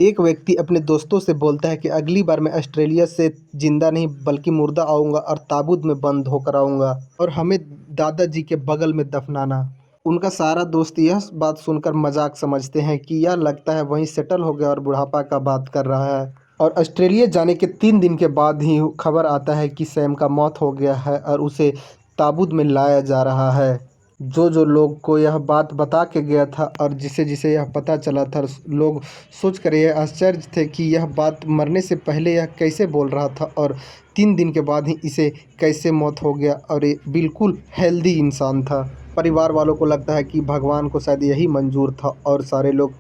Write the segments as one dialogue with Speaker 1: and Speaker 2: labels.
Speaker 1: एक व्यक्ति अपने दोस्तों से बोलता है कि अगली बार मैं ऑस्ट्रेलिया से जिंदा नहीं बल्कि मुर्दा आऊंगा और ताबूत में बंद होकर आऊंगा और हमें दादाजी के बगल में दफनाना। उनका सारा दोस्त यह बात सुनकर मजाक समझते हैं कि यह लगता है वहीं सेटल हो गया और बुढ़ापा का बात कर रहा है। और ऑस्ट्रेलिया जाने के 3 दिन के बाद ही खबर आता है कि सैम का मौत हो गया है और उसे ताबूत में लाया जा रहा है। जो जो लोग को यह बात बता के गया था और जिसे जिसे यह पता चला था, लोग सोच कर यह आश्चर्य थे कि यह बात मरने से पहले यह कैसे बोल रहा था और 3 दिन के बाद ही इसे कैसे मौत हो गया और ये बिल्कुल हेल्दी इंसान था। परिवार वालों को लगता है कि भगवान को शायद यही मंजूर था और सारे लोग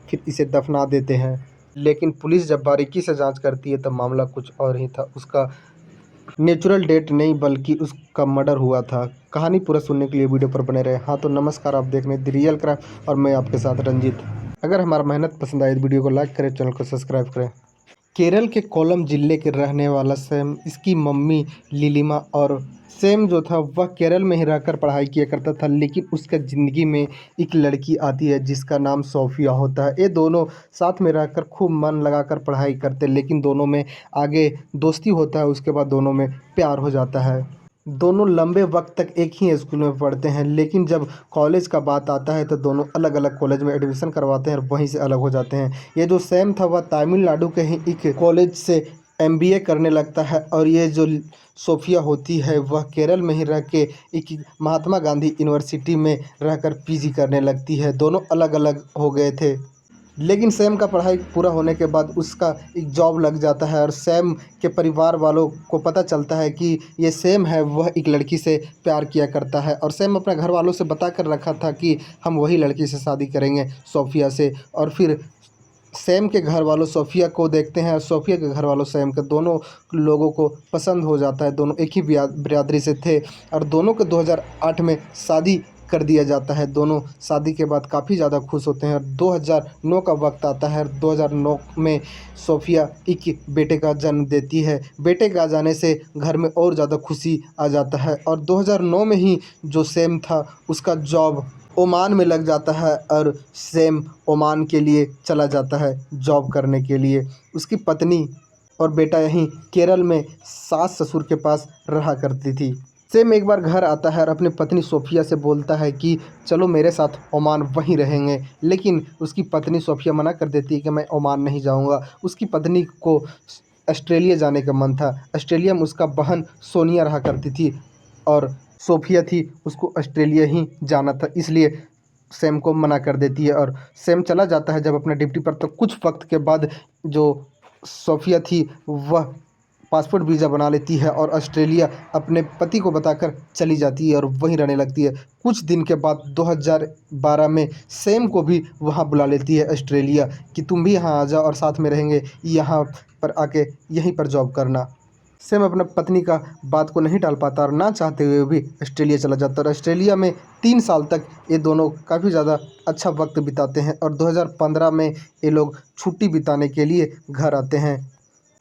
Speaker 1: फिर इसे दफना देते हैं। लेकिन पुलिस जब बारीकी से जांच करती है तब मामला कुछ और ही था। उसका नेचुरल डेथ नहीं बल्कि उसका मर्डर हुआ था। कहानी पूरा सुनने के लिए वीडियो पर बने रहे। हाँ तो नमस्कार, आप देख रहे हैं द रियल क्राइम और मैं आपके साथ रंजीत। अगर हमारा मेहनत पसंद आए तो वीडियो को लाइक करें, चैनल को सब्सक्राइब करें। केरल के कोल्लम जिले के रहने वाला सैम, इसकी मम्मी लिलिमा और सैम जो था वह केरल में ही रहकर पढ़ाई किया करता था। लेकिन उसका ज़िंदगी में एक लड़की आती है जिसका नाम सोफिया होता है। ये दोनों साथ में रहकर खूब मन लगाकर पढ़ाई करते, लेकिन दोनों में आगे दोस्ती होता है, उसके बाद दोनों में प्यार हो जाता है। दोनों लंबे वक्त तक एक ही स्कूल में पढ़ते हैं, लेकिन जब कॉलेज का बात आता है तो दोनों अलग अलग कॉलेज में एडमिशन करवाते हैं और वहीं से अलग हो जाते हैं। ये जो सैम था वह तमिलनाडु के ही एक कॉलेज से एमबीए करने लगता है और ये जो सोफिया होती है वह केरल में ही रह के एक महात्मा गांधी यूनिवर्सिटी में रहकर पीजी करने लगती है। दोनों अलग अलग हो गए थे, लेकिन सैम का पढ़ाई पूरा होने के बाद उसका एक जॉब लग जाता है और सैम के परिवार वालों को पता चलता है कि ये सैम है वह एक लड़की से प्यार किया करता है। और सैम अपने घर वालों से बता कर रखा था कि हम वही लड़की से शादी करेंगे, सोफिया से। और फिर सैम के घर वालों सोफिया को देखते हैं और सोफिया के घर वालों सैम के, दोनों लोगों को पसंद हो जाता है। दोनों एक ही बिरादरी से थे और दोनों को 2008 में शादी कर दिया जाता है। दोनों शादी के बाद काफ़ी ज़्यादा खुश होते हैं और 2009 का वक्त आता है और 2009 में सोफिया एक बेटे का जन्म देती है। बेटे के आ जाने से घर में और ज़्यादा खुशी आ जाता है और 2009 में ही जो सैम था उसका जॉब ओमान में लग जाता है और सैम ओमान के लिए चला जाता है जॉब करने के लिए। उसकी पत्नी और बेटा यहीं केरल में सास ससुर के पास रहा करती थी। सैम एक बार घर आता है और अपनी पत्नी सोफिया से बोलता है कि चलो मेरे साथ ओमान वहीं रहेंगे, लेकिन उसकी पत्नी सोफिया मना कर देती है कि मैं ओमान नहीं जाऊंगा। उसकी पत्नी को ऑस्ट्रेलिया जाने का मन था। ऑस्ट्रेलिया में उसका बहन सोनिया रहा करती थी और सोफिया थी, उसको ऑस्ट्रेलिया ही जाना था, इसलिए सैम को मना कर देती है और सैम चला जाता है जब अपना ड्यूटी पर। तो कुछ वक्त के बाद जो सोफिया थी वह पासपोर्ट वीज़ा बना लेती है और ऑस्ट्रेलिया अपने पति को बताकर चली जाती है और वहीं रहने लगती है। कुछ दिन के बाद 2012 में सैम को भी वहाँ बुला लेती है ऑस्ट्रेलिया कि तुम भी यहाँ आ जाओ और साथ में रहेंगे, यहाँ पर आके यहीं पर जॉब करना। सैम अपना पत्नी का बात को नहीं टाल पाता और ना चाहते हुए भी ऑस्ट्रेलिया चला जाता है और ऑस्ट्रेलिया में 3 साल तक ये दोनों काफ़ी ज़्यादा अच्छा वक्त बिताते हैं और 2015 में ये लोग छुट्टी बिताने के लिए घर आते हैं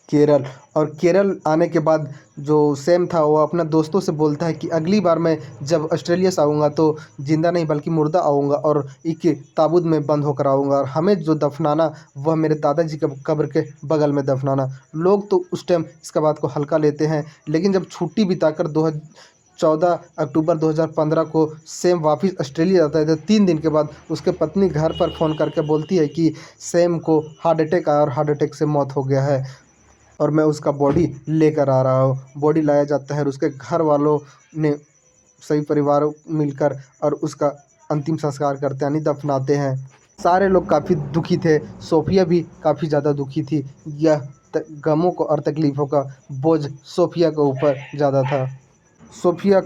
Speaker 1: केरल। और केरल आने के बाद जो सैम था वो अपना दोस्तों से बोलता है कि अगली बार मैं जब ऑस्ट्रेलिया से आऊँगा तो ज़िंदा नहीं बल्कि मुर्दा आऊँगा और एक ताबूत में बंद होकर आऊँगा और हमें जो दफनाना वह मेरे दादाजी के कब्र के बगल में दफनाना। लोग तो उस टाइम इसका बात को हल्का लेते हैं, लेकिन जब छुट्टी बिताकर 14 अक्टूबर 2015 को सैम वापस ऑस्ट्रेलिया जाता है तो 3 दिन के बाद उसके पत्नी घर पर फ़ोन करके बोलती है कि सैम को हार्ट अटैक आया और हार्ट अटैक से मौत हो गया है और मैं उसका बॉडी लेकर आ रहा हूँ। बॉडी लाया जाता है और उसके घर वालों ने सभी परिवार मिलकर और उसका अंतिम संस्कार करते हैं, यानी दफनाते हैं। सारे लोग काफ़ी दुखी थे, सोफिया भी काफ़ी ज़्यादा दुखी थी। यह गमों को और तकलीफ़ों का बोझ सोफिया के ऊपर ज़्यादा था। सोफिया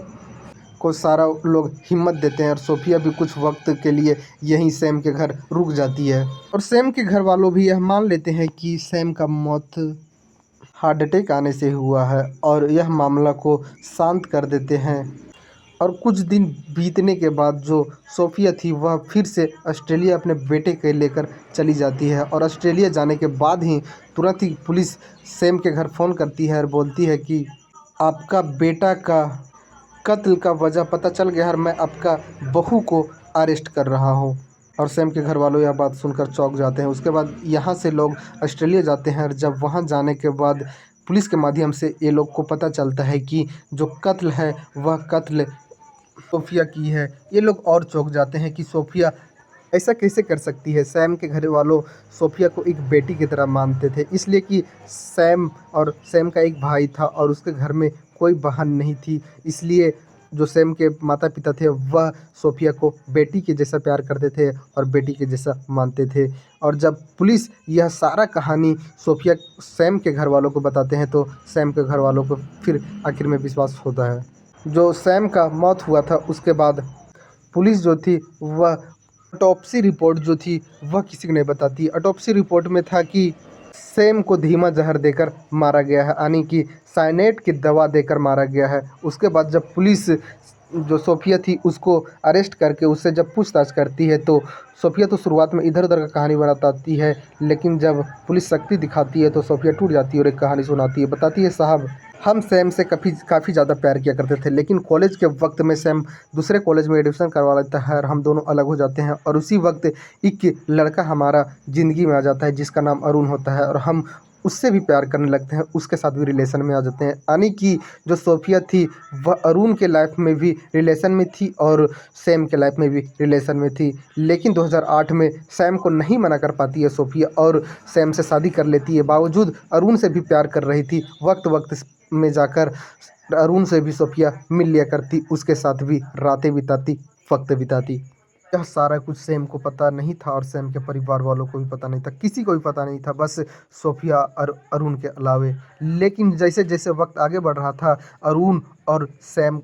Speaker 1: को सारा लोग हिम्मत देते हैं और सोफिया भी कुछ वक्त के लिए यहीं सैम के घर रुक जाती है और सैम के घर वालों भी यह मान लेते हैं कि सैम का मौत हार्ट अटैक आने से हुआ है और यह मामला को शांत कर देते हैं। और कुछ दिन बीतने के बाद जो सोफिया थी वह फिर से ऑस्ट्रेलिया अपने बेटे के लेकर चली जाती है और ऑस्ट्रेलिया जाने के बाद ही तुरंत ही पुलिस सैम के घर फ़ोन करती है और बोलती है कि आपका बेटा का कत्ल का वजह पता चल गया है और मैं आपका बहू को अरेस्ट कर रहा हूँ। और सैम के घर वालों यह बात सुनकर चौंक जाते हैं। उसके बाद यहाँ से लोग ऑस्ट्रेलिया जाते हैं और जब वहाँ जाने के बाद पुलिस के माध्यम से ये लोग को पता चलता है कि जो कत्ल है वह कत्ल सोफिया की है। ये लोग और चौंक जाते हैं कि सोफिया ऐसा कैसे कर सकती है। सैम के घर वालों सोफिया को एक बेटी की तरह मानते थे, इसलिए कि सैम का एक भाई था और उसके घर में कोई बहन नहीं थी, इसलिए जो सैम के माता पिता थे वह सोफिया को बेटी के जैसा प्यार करते थे और बेटी के जैसा मानते थे। और जब पुलिस यह सारा कहानी सोफिया सैम के घर वालों को बताते हैं तो सैम के घर वालों को फिर आखिर में विश्वास होता है। जो सैम का मौत हुआ था उसके बाद पुलिस जो थी वह ऑटोप्सी रिपोर्ट जो थी वह किसी को नहीं बताती। ऑटोप्सी रिपोर्ट में था कि सैम को धीमा जहर देकर मारा गया है, यानी कि साइनेट की दवा देकर मारा गया है। उसके बाद जब पुलिस जो सोफिया थी उसको अरेस्ट करके उससे जब पूछताछ करती है तो सोफिया तो शुरुआत में इधर उधर का कहानी बताती है, लेकिन जब पुलिस शक्ति दिखाती है तो सोफिया टूट जाती है और एक कहानी सुनाती है। बताती है, साहब हम सैम से काफ़ी ज़्यादा प्यार किया करते थे, लेकिन कॉलेज के वक्त में सैम दूसरे कॉलेज में एडमिशन करवा लेता है और हम दोनों अलग हो जाते हैं। और उसी वक्त एक लड़का हमारा ज़िंदगी में आ जाता है जिसका नाम अरुण होता है और हम उससे भी प्यार करने लगते हैं, उसके साथ भी रिलेशन में आ जाते हैं। यानी कि जो सोफिया थी वह अरुण के लाइफ में भी रिलेशन में थी और सैम के लाइफ में भी रिलेशन में थी। लेकिन 2008 में सैम को नहीं मना कर पाती है सोफिया और सैम से शादी कर लेती है। बावजूद अरुण से भी प्यार कर रही थी, वक्त वक्त में जाकर अरुण से भी सोफिया मिल लिया करती, उसके साथ भी रातें बिताती, वक्त बिताती। यह सारा कुछ सैम को पता नहीं था और सैम के परिवार वालों को भी पता नहीं था, किसी को भी पता नहीं था, बस सोफिया और अरुण के अलावे। लेकिन जैसे जैसे वक्त आगे बढ़ रहा था अरुण और सैम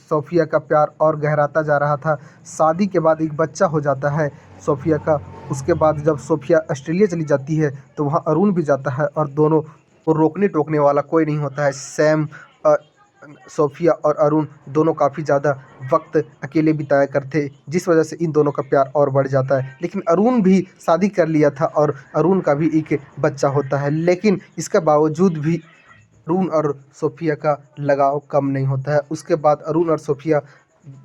Speaker 1: सोफिया का प्यार और गहराता जा रहा था। शादी के बाद एक बच्चा हो जाता है सोफिया का। उसके बाद जब सोफिया ऑस्ट्रेलिया चली जाती है तो वहाँ अरुण भी जाता है और दोनों को रोकने टोकने वाला कोई नहीं होता है। सैम सोफिया और अरुण दोनों काफ़ी ज़्यादा वक्त अकेले बिताया करते, जिस वजह से इन दोनों का प्यार और बढ़ जाता है। लेकिन अरुण भी शादी कर लिया था और अरुण का भी एक बच्चा होता है, लेकिन इसका बावजूद भी अरुण और सोफिया का लगाव कम नहीं होता है। उसके बाद अरुण और सोफिया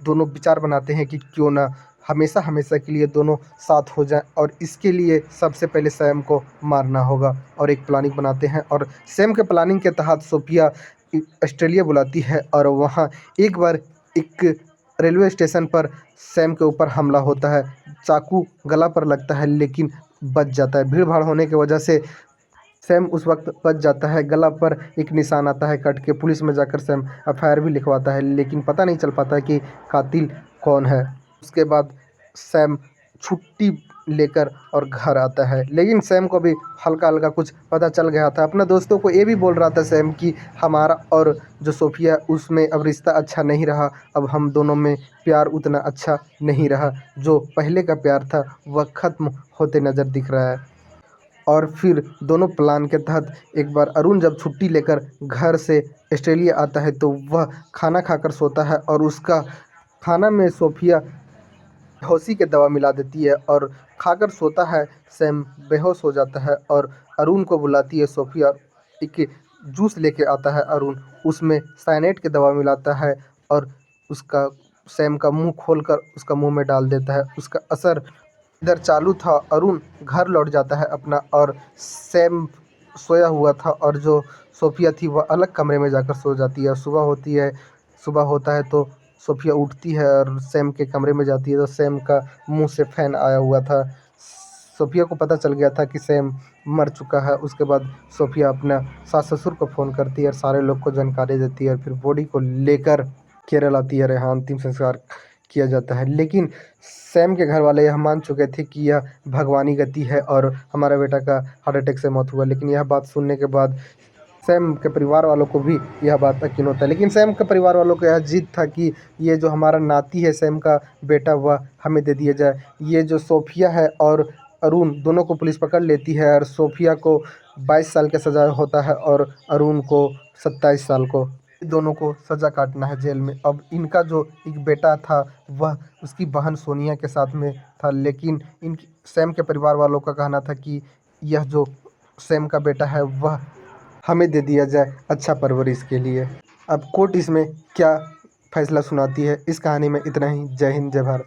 Speaker 1: दोनों विचार बनाते हैं कि क्यों ना हमेशा हमेशा के लिए दोनों साथ हो जाएं और इसके लिए सबसे पहले सैम को मारना होगा और एक प्लानिंग बनाते हैं। और सैम के प्लानिंग के तहत सोफिया ऑस्ट्रेलिया बुलाती है और वहाँ एक बार एक रेलवे स्टेशन पर सैम के ऊपर हमला होता है। चाकू गला पर लगता है लेकिन बच जाता है। भीड़ भाड़ होने की वजह से सैम उस वक्त बच जाता है। गला पर एक निशान आता है कट के। पुलिस में जाकर सैम एफआईआर भी लिखवाता है, लेकिन पता नहीं चल पाता कि कातिल कौन है। उसके बाद सैम छुट्टी लेकर और घर आता है, लेकिन सैम को भी हल्का हल्का कुछ पता चल गया था। अपने दोस्तों को ये भी बोल रहा था सैम कि हमारा और जो सोफिया उसमें अब रिश्ता अच्छा नहीं रहा, अब हम दोनों में प्यार उतना अच्छा नहीं रहा, जो पहले का प्यार था वह ख़त्म होते नज़र दिख रहा है। और फिर दोनों प्लान के तहत एक बार अरुण जब छुट्टी लेकर घर से ऑस्ट्रेलिया आता है तो वह खाना खाकर सोता है और उसका खाना में सोफिया बेहोशी की दवा मिला देती है और खाकर सोता है। सैम बेहोश हो जाता है और अरुण को बुलाती है सोफिया। एक जूस लेके आता है अरुण, उसमें साइनेट की दवा मिलाता है और उसका सैम का मुंह खोलकर उसका मुंह में डाल देता है। उसका असर इधर चालू था। अरुण घर लौट जाता है अपना और सैम सोया हुआ था और जो सोफिया थी वह अलग कमरे में जाकर सो जाती है। सुबह होता है तो सोफिया उठती है और सैम के कमरे में जाती है तो सैम का मुंह से फैन आया हुआ था। सोफिया को पता चल गया था कि सैम मर चुका है। उसके बाद सोफिया अपना सास ससुर को फ़ोन करती है और सारे लोग को जानकारी देती है और फिर बॉडी को लेकर केरल आती है और यहाँ अंतिम संस्कार किया जाता है। लेकिन सैम के घर वाले यह मान चुके थे कि यह भगवानी गति है और हमारा बेटा का हार्ट अटैक से मौत हुआ। लेकिन यह बात सुनने के बाद सैम के परिवार वालों को भी यह बात यकीन होता है, लेकिन सैम के परिवार वालों को यह जिद था कि ये जो हमारा नाती है सैम का बेटा वह हमें दे दिया जाए। ये जो सोफिया है और अरुण दोनों को पुलिस पकड़ लेती है और सोफिया को 22 साल का सज़ा होता है और अरुण को 27 साल को। दोनों को सज़ा काटना है जेल में। अब इनका जो एक बेटा था वह उसकी बहन सोनिया के साथ में था, लेकिन इन सैम के परिवार वालों का कहना था कि यह जो सैम का बेटा है वह हमें दे दिया जाए अच्छा परवरिश के लिए। अब कोर्ट इसमें क्या फैसला सुनाती है, इस कहानी में इतना ही। जय हिंद, जय भारत।